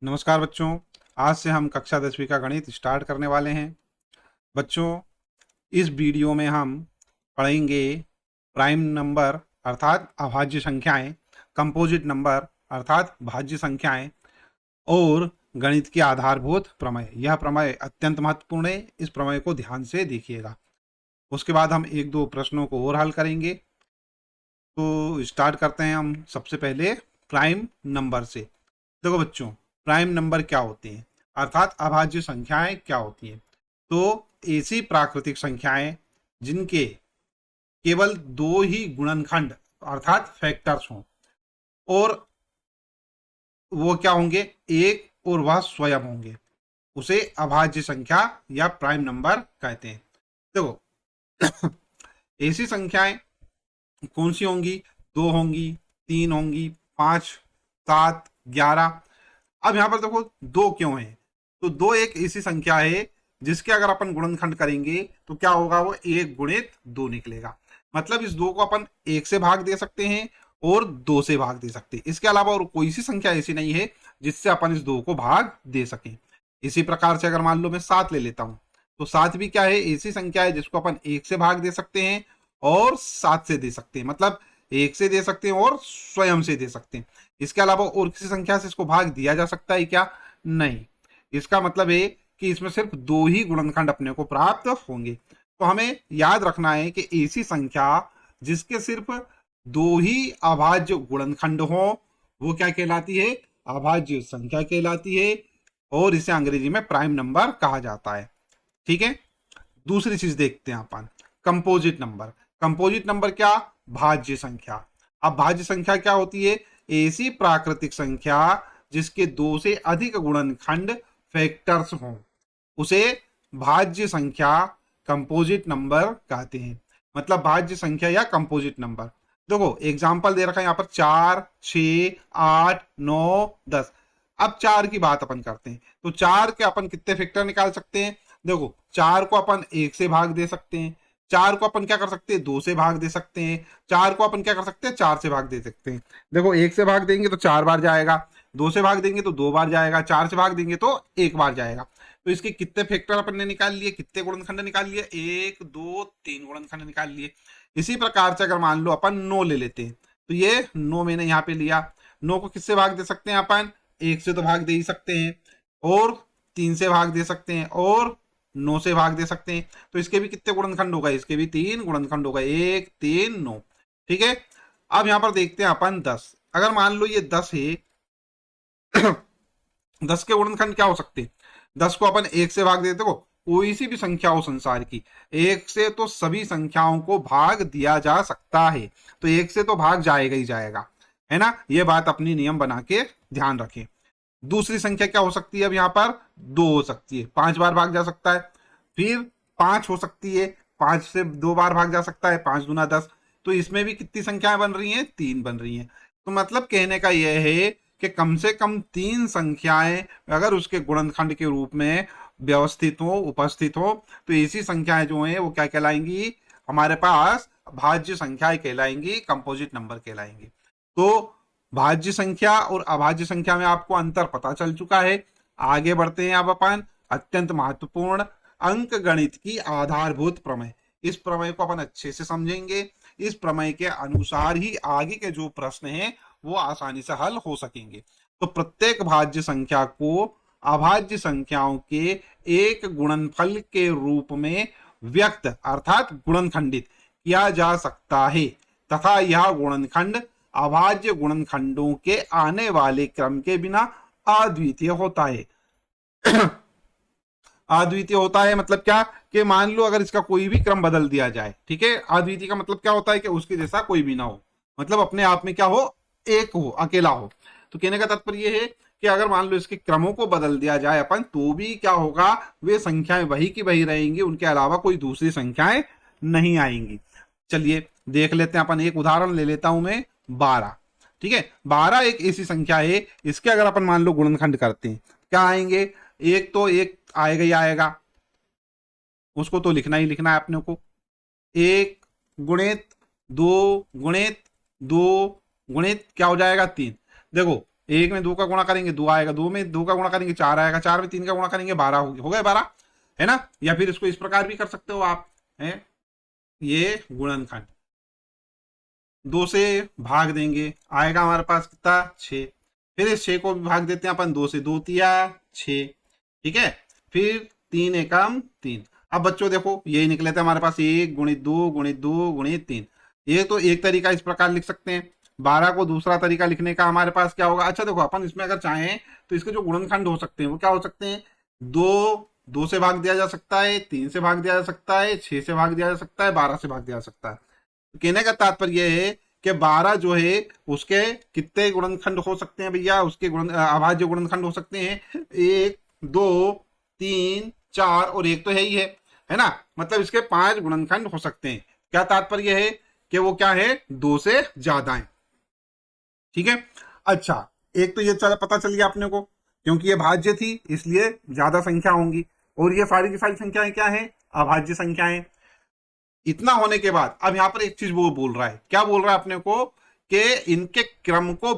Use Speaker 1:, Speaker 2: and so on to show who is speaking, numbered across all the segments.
Speaker 1: नमस्कार बच्चों। आज से हम कक्षा 10वीं का गणित स्टार्ट करने वाले हैं। बच्चों, इस वीडियो में हम पढ़ेंगे प्राइम नंबर अर्थात अभाज्य संख्याएं, कंपोजिट नंबर अर्थात भाज्य संख्याएं और गणित के आधारभूत प्रमेय। यह प्रमेय अत्यंत महत्वपूर्ण है, इस प्रमेय को ध्यान से देखिएगा। उसके बाद हम एक दो प्रश्नों को और हल करेंगे। तो स्टार्ट करते हैं हम सबसे पहले प्राइम नंबर से। देखो बच्चों, प्राइम नंबर क्या होते हैं अर्थात अभाज्य संख्याएं क्या होती हैं। तो ऐसी प्राकृतिक संख्याएं जिनके केवल दो ही गुणनखंड अर्थात फैक्टर्स हों और वो क्या होंगे, एक और वह स्वयं होंगे, उसे अभाज्य संख्या या प्राइम नंबर कहते हैं। देखो ऐसी संख्याएं कौन सी होंगी, दो होंगी, तीन होंगी, 5, 7, 11। अब यहाँ पर देखो दो क्यों है, तो दो एक ऐसी संख्या है जिसके अगर अपन गुणनखंड करेंगे तो क्या होगा, वो एक गुणित दो निकलेगा। मतलब इस दो को अपन एक से भाग दे सकते हैं और दो से भाग दे सकते हैं। इसके अलावा और कोई सी संख्या ऐसी नहीं है जिससे अपन इस दो को भाग दे सकें। इसी प्रकार से अगर मान लो मैं 7 ले लेता हूं, तो 7 भी क्या है, ऐसी संख्या है जिसको अपन एक से भाग दे सकते हैं और 7 से दे सकते हैं। मतलब एक से दे सकते हैं और स्वयं से दे सकते हैं। इसके अलावा और किसी संख्या से इसको भाग दिया जा सकता है क्या? नहीं। इसका मतलब है कि इसमें सिर्फ दो ही गुणनखंड अपने को प्राप्त होंगे। तो हमें याद रखना है कि ऐसी संख्या जिसके सिर्फ दो ही अभाज्य गुणनखंड हो वो क्या कहलाती है, अभाज्य संख्या कहलाती है और इसे अंग्रेजी में प्राइम नंबर कहा जाता है। ठीक है। दूसरी चीज देखते हैं अपन, कंपोजिट नंबर। कंपोजिट नंबर क्या, भाज्य संख्या। अब भाज्य संख्या क्या होती है, ऐसी प्राकृतिक संख्या जिसके दो से अधिक गुणनखंड फैक्टर्स हों उसे भाज्य संख्या कंपोजिट नंबर कहते हैं। मतलब भाज्य संख्या या कंपोजिट नंबर। देखो एग्जाम्पल दे रखा है यहाँ पर 4, 6, 8, 9, 10। अब 4 की बात अपन करते हैं तो 4 के अपन कितने फैक्टर निकाल सकते हैं। देखो 4 को अपन एक से भाग दे सकते हैं, 4 को अपन क्या कर सकते हैं, दो से भाग दे सकते हैं, 4 को अपन क्या कर सकते हैं, 4 से भाग दे सकते हैं। देखो एक से भाग देंगे तो 4 बार जाएगा, दो से भाग देंगे तो 2 बार जाएगा, 4 से भाग देंगे तो 1 बार जाएगा। तो इसके कितने फैक्टर अपन ने निकाल लिए, कितने गुणनखंड निकाल लिए, 1, 2, 3 गुणनखंड निकाल लिए। इसी प्रकार से अगर मान लो अपन 9 ले लेते हैं तो ये 9 मैंने यहाँ पे लिया। 9 को किससे भाग दे सकते हैं अपन, एक से तो भाग दे ही सकते हैं और 3 से भाग दे सकते हैं और 9 से भाग दे सकते हैं। तो इसके भी कितने गुणनखंड होगा, इसके भी 3 गुणनखंड होगा, 1, 3, 9। ठीक है। अब यहाँ पर देखते हैं अपन 10। अगर मान लो ये 10 है 10 के गुणनखंड क्या हो सकते हैं, 10 को अपन एक से भाग देते हो, कोई सी भी संख्या हो संसार की, एक से तो सभी संख्याओं को भाग दिया जा सकता है। तो एक से तो भाग जाएगा ही जाएगा, है ना। ये बात अपनी नियम बना के ध्यान रखें। दूसरी संख्या क्या हो सकती है, अब यहाँ पर 2 हो सकती है, 5 बार भाग जा सकता है। फिर 5 हो सकती है, 5 से 2 बार भाग जा सकता है, 5 दूना 10। तो इसमें भी कितनी संख्याएं बन रही हैं, 3 बन रही हैं। तो मतलब कहने का यह है कि कम से कम 3 संख्याएं अगर उसके गुणनखंड के रूप में व्यवस्थित हो, उपस्थित हो, तो ऐसी संख्याएं जो हैं वो क्या कहलाएंगी, हमारे पास भाज्य संख्याएं कहलाएंगी, कंपोजिट नंबर कहलाएंगी। तो भाज्य संख्या और अभाज्य संख्या में आपको अंतर पता चल चुका है। आगे बढ़ते हैं अब अपन अत्यंत महत्वपूर्ण अंक गणित की आधारभूत प्रमेय। इस प्रमेय को अपन अच्छे से समझेंगे, इस प्रमेय के अनुसार ही आगे के जो प्रश्न हैं वो आसानी से हल हो सकेंगे। तो प्रत्येक भाज्य संख्या को अभाज्य संख्याओं के एक गुणनफल के रूप में व्यक्त अर्थात गुणनखंडित किया जा सकता है तथा यह गुणनखंड अभाज्य गुणनखंडों के आने वाले क्रम के बिना अद्वितीय होता है। अद्वितीय होता है मतलब क्या, कि मान लो अगर इसका कोई भी क्रम बदल दिया जाए, ठीक है। अद्वितीय का मतलब क्या होता है कि उसके जैसा कोई भी ना हो, मतलब अपने आप में क्या हो, एक हो, अकेला हो। तो कहने का तात्पर्य यह है कि अगर मान लो इसके क्रमों को बदल दिया जाए अपन, तो भी क्या होगा, वे संख्याएं वही की वही रहेंगी, उनके अलावा कोई दूसरी संख्याएं नहीं आएंगी। चलिए देख लेते हैं अपन, एक उदाहरण ले लेता हूं मैं, 12। ठीक है, 12 एक ऐसी संख्या है, इसके अगर अपन मान लो गुणनखंड करते हैं क्या आएंगे, एक तो एक आएगा ही आएगा, उसको तो लिखना ही लिखना है अपने को। एक गुणित दो गुणित दो गुणित क्या हो जाएगा, 3। देखो 1 में 2 का गुणा करेंगे 2 आएगा, 2 में 2 का गुणा करेंगे 4 आएगा, 4 में 3 का गुणा करेंगे 12 हो गए 12, है ना। या फिर इसको इस प्रकार भी कर सकते हो आप, है ये गुणनखंड 2 से भाग देंगे, आएगा हमारे पास कितना 6, फिर इस 6 को भी भाग देते हैं अपन 2 से, 2 तिया 6, ठीक है। फिर 3 एकम 3। अब बच्चों देखो यही निकले थे हमारे पास 1 गुणित 2 गुणित 2 गुणित 3। ये तो एक तरीका इस प्रकार लिख सकते हैं। 12 को दूसरा तरीका लिखने का हमारे पास क्या होगा, अच्छा देखो अपन इसमें अगर चाहें तो इसके जो गुणनखंड हो सकते हैं वो क्या हो सकते हैं, 2 से भाग दिया जा सकता है, 3 से भाग दिया जा सकता है, 6 से भाग दिया जा सकता है, 12 से भाग दिया जा सकता है। तो कहने का तात्पर्य यह है कि 12 जो है उसके कितने गुणनखंड हो सकते हैं भैया, उसके अभाज्य गुणनखंड हो सकते हैं 1 2 3 4 और 1 तो है ना, मतलब इसके 5 गुणनखंड हो सकते हैं। क्या तात्पर्य है कि वो क्या है 2 से ज्यादा है, ठीक है। अच्छा एक तो ये पता चल गया अपने को, क्योंकि ये भाज्य थी इसलिए ज्यादा संख्या होंगी, और ये सारी की सारी संख्याएं क्या है, अभाज्य संख्याएं। इतना होने के बाद अब यहां पर एक चीज वो बोल रहा है, क्या बोल रहा है अपने को कि इनके क्रम को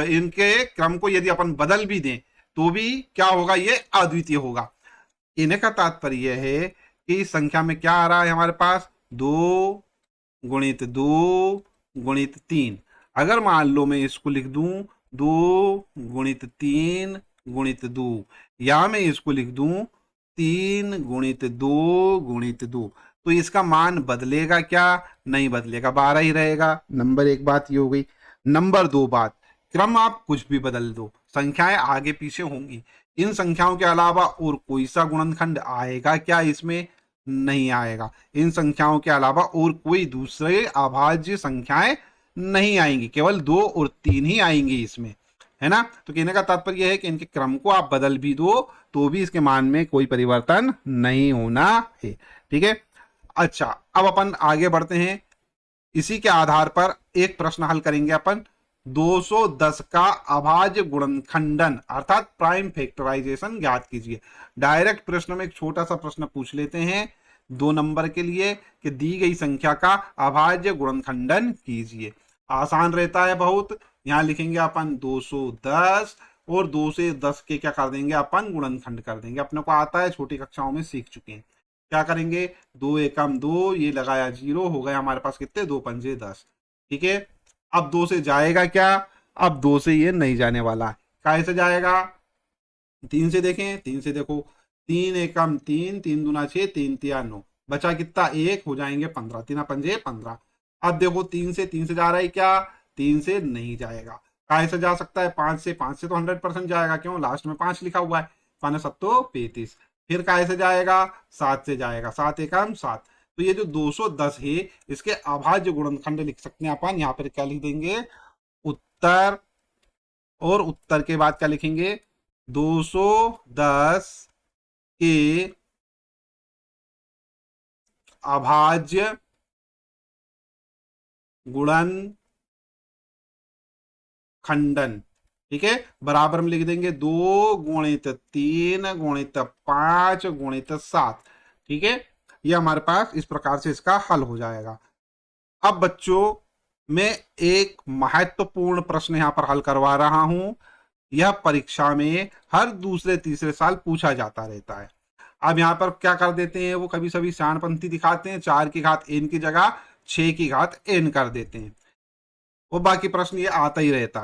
Speaker 1: इनके क्रम को यदि अपन बदल भी दें तो भी क्या होगा, ये अद्वितीय होगा। इन्हें का तात्पर्य है कि संख्या में क्या आ रहा है हमारे पास 2 गुणित 2 गुणित 3। अगर मान लो मैं इसको लिख दूं 2 गुणित 3 गुणित 2, या मैं इसको लिख दूं 3 गुणित 2 गुणित 2, तो इसका मान बदलेगा क्या, नहीं बदलेगा, 12 ही रहेगा। नंबर 1 बात ये हो गई। नंबर 2 बात, क्रम आप कुछ भी बदल दो, संख्याएं आगे पीछे होंगी। इन संख्याओं के अलावा और कोई सा गुणनखंड आएगा क्या इसमें, नहीं आएगा। इन संख्याओं के अलावा और कोई दूसरे अभाज्य संख्याएं नहीं आएंगी, केवल 2 और 3 ही आएंगी इसमें, है ना। तो कहने का तात्पर्य है कि इनके क्रम को आप बदल भी दो तो भी इसके मान में कोई परिवर्तन नहीं होना है, ठीक है। अच्छा अब अपन आगे बढ़ते हैं, इसी के आधार पर एक प्रश्न हल करेंगे अपन। 210 का अभाज्य गुणनखंडन अर्थात प्राइम फैक्टराइजेशन ज्ञात कीजिए। डायरेक्ट प्रश्न में एक छोटा सा प्रश्न पूछ लेते हैं 2 नंबर के लिए कि दी गई संख्या का अभाज्य गुणनखंडन कीजिए। आसान रहता है बहुत, यहां लिखेंगे अपन 210 और 2 से 10 के क्या कर देंगे अपन, गुणनखंड कर देंगे। अपने को आता है, छोटी कक्षाओं में सीख चुके हैं। क्या करेंगे 2 एकम 2, ये लगाया 0, हो गया हमारे पास कितने 2 पंजे 10, ठीक है। अब 2 से जाएगा क्या, अब 2 से ये नहीं जाने वाला है, कैसे जाएगा, 3 से देखें, 3 से देखो, 3 एकम 3, 3 दूना 6, 3 तिया 9, बचा कितना 1, हो जाएंगे 15, 3 पंजे 15। अब देखो 3 से जा रहा है क्या, 3 से नहीं जाएगा, कैसे जा सकता है 5 से, 5 से तो 100% जाएगा, क्यों लास्ट में 5 लिखा हुआ है, 5 सत्तो 35। फिर कैसे जाएगा 7 से जाएगा, 7 एकम 7। तो ये जो 210 है इसके अभाज्य गुणनखंड लिख सकते हैं अपन, यहाँ पर क्या लिख देंगे उत्तर, और उत्तर के बाद क्या लिखेंगे 210 के अभाज्य गुणनखंडन, ठीक है। बराबर में लिख देंगे 2 गुणित 3 गुणित 5 गुणित 7, ठीक है। ये हमारे पास इस प्रकार से इसका हल हो जाएगा। अब बच्चों मैं एक महत्वपूर्ण प्रश्न यहां पर हल करवा रहा हूं, यह परीक्षा में हर दूसरे तीसरे साल पूछा जाता रहता है। अब यहाँ पर क्या कर देते हैं वो कभी सभी शानपंथी दिखाते हैं, 4 की घात n की जगह 6 की घात n कर देते हैं, वो बाकी प्रश्न ये आता ही रहता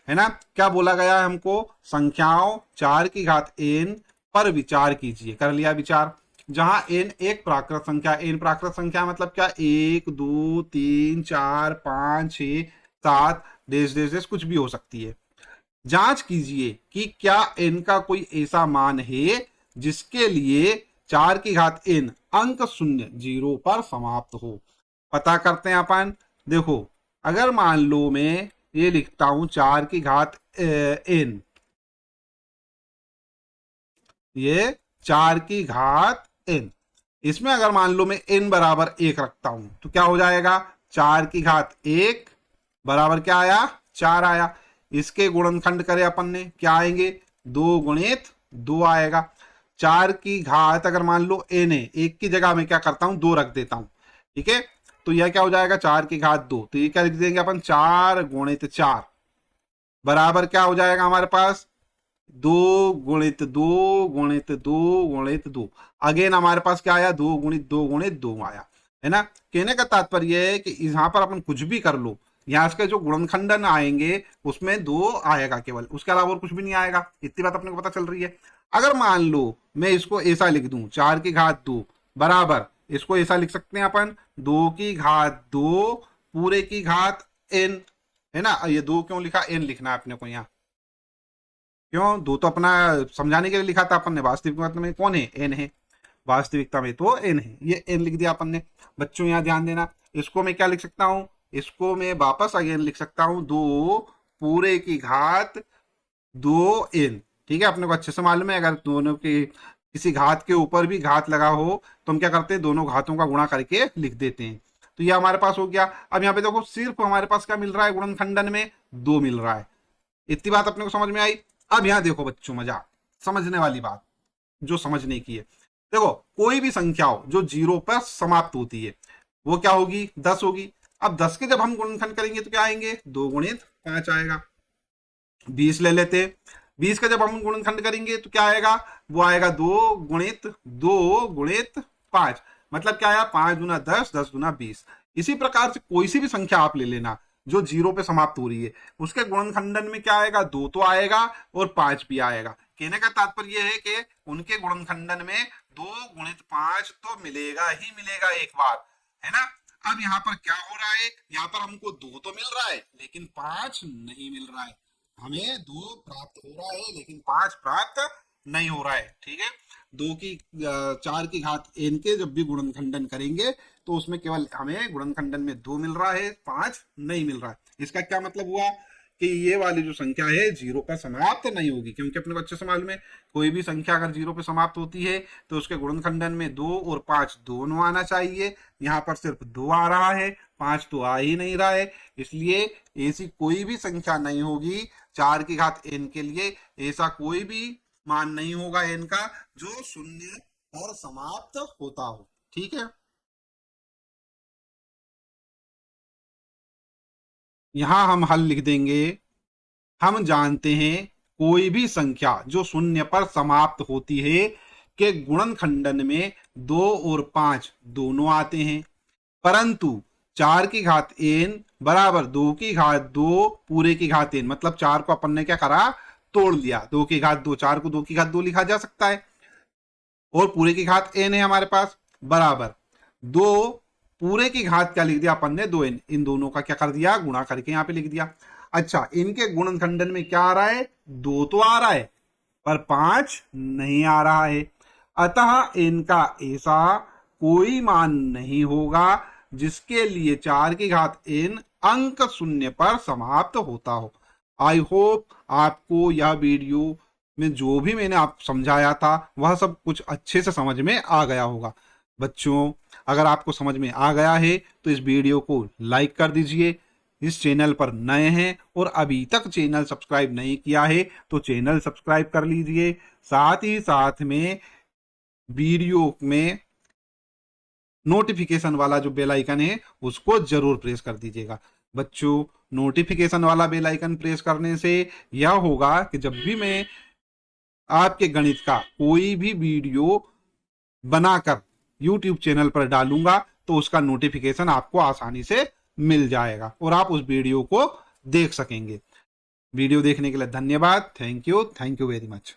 Speaker 1: है ना। क्या बोला गया है हमको, संख्याओं 4 की घात n पर विचार कीजिए, कर लिया विचार। जहां n एक प्राकृत संख्या, n प्राकृत संख्या मतलब क्या, 1 2 3 4 5 6 7 डेश डेश डेश कुछ भी हो सकती है। जांच कीजिए कि क्या n का कोई ऐसा मान है जिसके लिए 4 की घात n अंक शून्य 0 पर समाप्त हो। पता करते हैं अपन, देखो अगर मान लो मैं ये लिखता हूं 4 की घात n, ये 4 की घात n, इसमें अगर मान लो मैं n बराबर 1 रखता हूं तो क्या हो जाएगा, 4 की घात 1 बराबर क्या आया, 4 आया। इसके गुणनखंड करे अपन ने, क्या आएंगे 2 गुणित 2 आएगा। 4 की घात अगर मान लो n है, 1 की जगह में क्या करता हूं 2 रख देता हूं, ठीक है। तो यह क्या हो जाएगा 4 की घात 2, तो ये क्या लिख देंगे अपन 4 गुणित 4, बराबर क्या हो जाएगा हमारे पास, 2 × 2 × 2 × 2 अगेन हमारे पास क्या आया, 2 × 2 × 2 आया, है ना। कहने का तात्पर्य है कि यहाँ पर अपन कुछ भी कर लो, यहाँ के जो गुणनखंडन आएंगे उसमें 2 आएगा केवल, उसके अलावा और कुछ भी नहीं आएगा। इतनी बात अपने को पता चल रही है। अगर मान लो मैं इसको ऐसा लिख दूं, 4 की घात 2 बराबर, इसको ऐसा लिख सकते हैं अपन, 2 की घात 2 पूरे की घात n, है ना। ये 2 क्यों लिखा, n लिखना है अपने को यहाँ, क्यों, 2 तो अपना समझाने के लिए लिखा था अपन ने, वास्तविकता में कौन है, n है, वास्तविकता में तो n है, ये n लिख दिया अपन ने। बच्चों यहाँ ध्यान देना, इसको मैं क्या लिख सकता हूँ, इसको मैं वापस अगेन लिख सकता हूँ, 2 पूरे की घात 2n, ठीक है। अपने को अच्छे से मालूम है, अगर दोनों की किसी घात के ऊपर भी घात लगा हो तो हम क्या करते हैं, दोनों घातों का गुणा करके लिख देते हैं। तो ये हमारे पास हो गया। अब यहाँ पे देखो सिर्फ हमारे पास क्या मिल रहा है, गुणनखंडन में 2 मिल रहा है। इतनी बात अपने को समझ में आई। अब यहाँ देखो बच्चों, मजा समझने वाली बात जो समझने की है, देखो कोई भी संख्या हो जो 0 पर समाप्त होती है वो क्या होगी, 10 होगी। अब 10 के जब हम गुणनखंड करेंगे तो क्या आएंगे, 2 × 5 आएगा। 20 ले लेते, 20 का जब हम गुणनखंड करेंगे तो क्या आएगा, वो आएगा 2 × 5, मतलब क्या आया, 5 × 10, 10 × 20। इसी प्रकार से कोई सी भी संख्या आप ले लेना जो 0 पे समाप्त हो रही है, उसके गुणनखंडन में क्या आएगा, 2 तो आएगा और 5 भी आएगा। कहने का तात्पर्य यह है कि उनके गुणनखंडन में 2 × 5 तो मिलेगा ही मिलेगा एक बार, है ना। अब यहाँ पर क्या हो रहा है, यहाँ पर हमको 2 तो मिल रहा है लेकिन 5 नहीं मिल रहा है, हमें 2 प्राप्त हो रहा है लेकिन 5 प्राप्त नहीं हो रहा है, ठीक है। 4 की घात n के जब भी गुणनखंडन करेंगे तो उसमें केवल हमें गुणनखंडन में 2 मिल रहा है, 5 नहीं मिल रहा है। इसका क्या मतलब हुआ कि ये वाली जो संख्या है 0 पर समाप्त नहीं होगी, क्योंकि अपने को अच्छे से मालूम है कोई भी संख्या अगर 0 पे समाप्त होती है तो उसके गुणनखंडन में 2 और 5 दोनों आना चाहिए। यहाँ पर सिर्फ 2 आ रहा है, 5 तो आ ही नहीं रहा है, इसलिए ऐसी कोई भी संख्या नहीं होगी 4 की घात n के लिए, ऐसा कोई भी मान नहीं होगा n का जो 0 पर समाप्त होता हो, ठीक है। यहां हम हल लिख देंगे, हम जानते हैं कोई भी संख्या जो 0 पर समाप्त होती है के गुणनखंडन में 2 और 5 दोनों आते हैं, परंतु 4 की घात n बराबर 2 की घात 2 पूरे की घात n, मतलब 4 को अपन ने क्या करा, तोड़ लिया, 2 की घात 2, 4 को 2 की घात 2 लिखा जा सकता है और पूरे की घात n है हमारे पास, बराबर 2 पूरे की घात क्या लिख दिया अपन ने, 2n, इन दोनों का क्या कर दिया, गुणा करके यहाँ पे लिख दिया। अच्छा, इनके गुणनखंडन में क्या आ रहा है, 2 तो आ रहा है पर 5 नहीं आ रहा है, अतः इनका ऐसा कोई मान नहीं होगा जिसके लिए 4 की घात n अंक 0 पर समाप्त होता हो। आई होप आपको यह वीडियो में जो भी मैंने आप समझाया था वह सब कुछ अच्छे से समझ में आ गया होगा। बच्चों, अगर आपको समझ में आ गया है तो इस वीडियो को लाइक कर दीजिए। इस चैनल पर नए हैं और अभी तक चैनल सब्सक्राइब नहीं किया है तो चैनल सब्सक्राइब कर लीजिए, साथ ही साथ में वीडियो में नोटिफिकेशन वाला जो बेल आइकन है उसको जरूर प्रेस कर दीजिएगा। बच्चों, नोटिफिकेशन वाला बेल आइकन प्रेस करने से यह होगा कि जब भी मैं आपके गणित का कोई भी वीडियो बनाकर YouTube चैनल पर डालूंगा तो उसका नोटिफिकेशन आपको आसानी से मिल जाएगा और आप उस वीडियो को देख सकेंगे। वीडियो देखने के लिए धन्यवाद। Thank you very much.